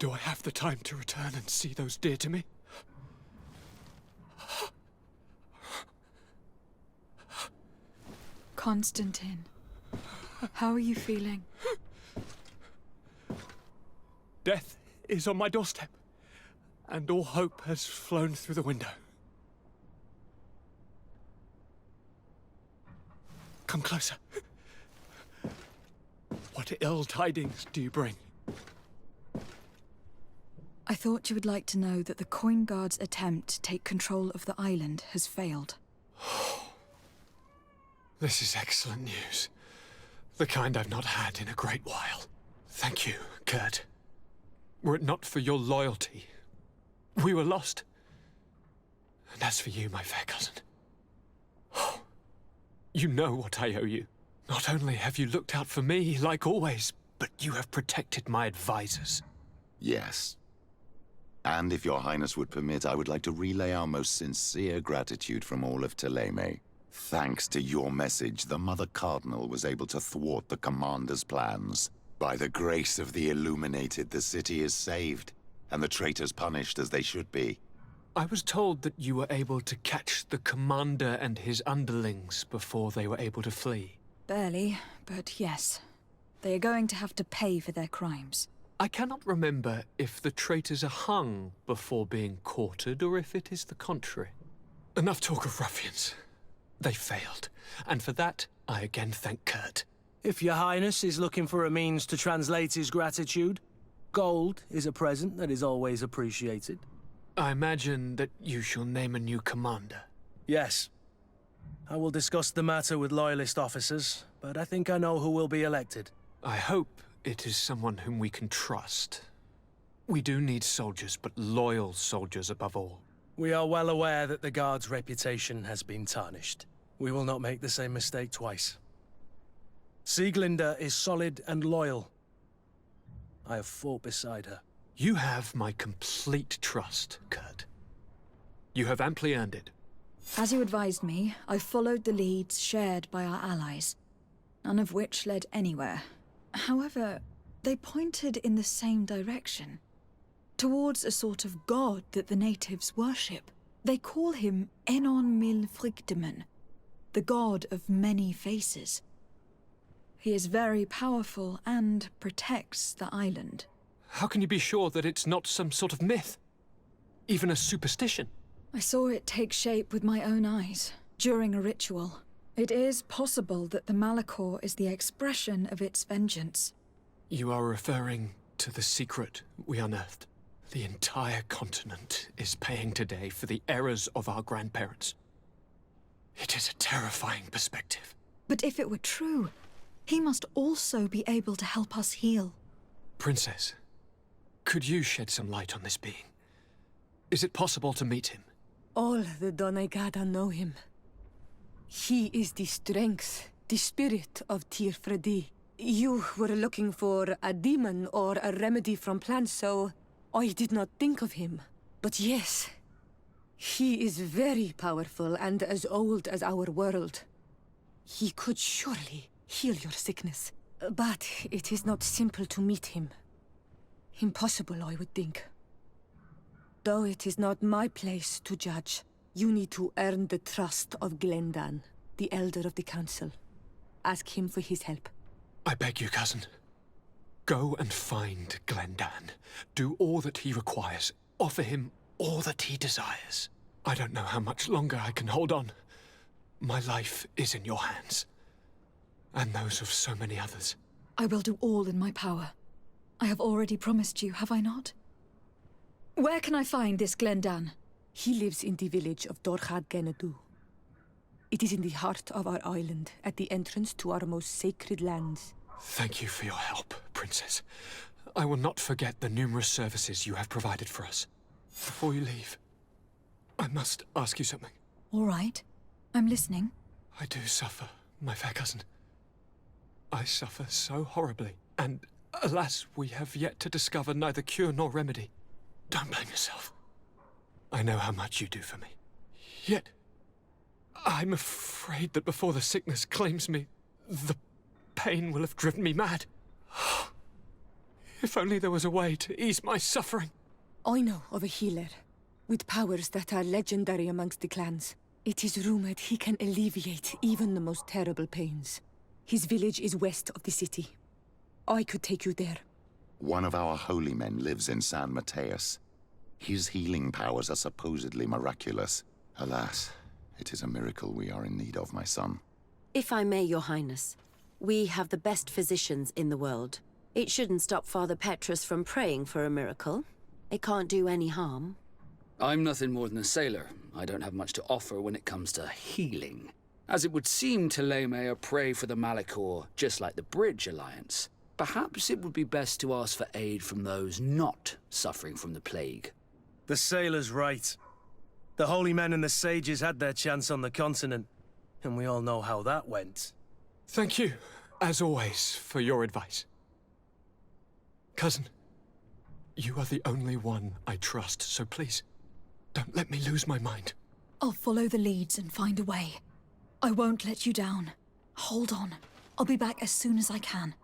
Do I have the time to return and see those dear to me? Constantine, how are you feeling? Death is on my doorstep, and all hope has flown through the window. Come closer. What ill tidings do you bring? I thought you would like to know that the Coin Guard's attempt to take control of the island has failed. This is excellent news. The kind I've not had in a great while. Thank you, Kurt. Were it not for your loyalty, we were lost. And as for you, my fair cousin, you know what I owe you. Not only have you looked out for me, like always, but you have protected my advisors. Yes. And if your highness would permit, I would like to relay our most sincere gratitude from all of Thélème. Thanks to your message, the Mother Cardinal was able to thwart the Commander's plans. By the grace of the Illuminated, the city is saved, and the traitors punished as they should be. I was told that you were able to catch the Commander and his underlings before they were able to flee. Barely, but yes. They are going to have to pay for their crimes. I cannot remember if the traitors are hung before being quartered, or if it is the contrary. Enough talk of ruffians. They failed, and for that, I again thank Kurt. If your highness is looking for a means to translate his gratitude, gold is a present that is always appreciated. I imagine that you shall name a new commander. Yes. I will discuss the matter with loyalist officers, but I think I know who will be elected. I hope it is someone whom we can trust. We do need soldiers, but loyal soldiers above all. We are well aware that the Guard's reputation has been tarnished. We will not make the same mistake twice. Sieglinde is solid and loyal. I have fought beside her. You have my complete trust, Kurt. You have amply earned it. As you advised me, I followed the leads shared by our allies, none of which led anywhere. However, they pointed in the same direction, towards a sort of god that the natives worship. They call him Enon Mil Frichtemen, the god of many faces. He is very powerful and protects the island. How can you be sure that it's not some sort of myth? Even a superstition? I saw it take shape with my own eyes, during a ritual. It is possible that the Malachor is the expression of its vengeance. You are referring to the secret we unearthed. The entire continent is paying today for the errors of our grandparents. It is a terrifying perspective. But if it were true, he must also be able to help us heal. Princess, could you shed some light on this being? Is it possible to meet him? All the Doneigada know him. He is the strength, the spirit of Tirfredi. You were looking for a demon or a remedy from plants, so I did not think of him. But yes, he is very powerful and as old as our world. He could surely heal your sickness. But it is not simple to meet him. Impossible, I would think. Though it is not my place to judge, you need to earn the trust of Glendan, the Elder of the Council. Ask him for his help. I beg you, cousin. Go and find Glendan. Do all that he requires. Offer him all that he desires. I don't know how much longer I can hold on. My life is in your hands. And those of so many others. I will do all in my power. I have already promised you, have I not? Where can I find this Glendan? He lives in the village of Dorchad Genadu. It is in the heart of our island, at the entrance to our most sacred lands. Thank you for your help, Princess. I will not forget the numerous services you have provided for us. Before you leave, I must ask you something. All right. I'm listening. I do suffer, my fair cousin. I suffer so horribly, and alas, we have yet to discover neither cure nor remedy. Don't blame yourself. I know how much you do for me. Yet, I'm afraid that before the sickness claims me, the pain will have driven me mad. If only there was a way to ease my suffering. I know of a healer, with powers that are legendary amongst the clans. It is rumored he can alleviate even the most terrible pains. His village is west of the city. I could take you there. One of our holy men lives in San Mateus. His healing powers are supposedly miraculous. Alas, it is a miracle we are in need of, my son. If I may, Your Highness, we have the best physicians in the world. It shouldn't stop Father Petrus from praying for a miracle. It can't do any harm. I'm nothing more than a sailor. I don't have much to offer when it comes to healing. As it would seem Taleme are prey for the Malachor, just like the Bridge Alliance. Perhaps it would be best to ask for aid from those not suffering from the plague. The sailor's right. The holy men and the sages had their chance on the continent, and we all know how that went. Thank you, as always, for your advice. Cousin, you are the only one I trust, so please, don't let me lose my mind. I'll follow the leads and find a way. I won't let you down. Hold on. I'll be back as soon as I can.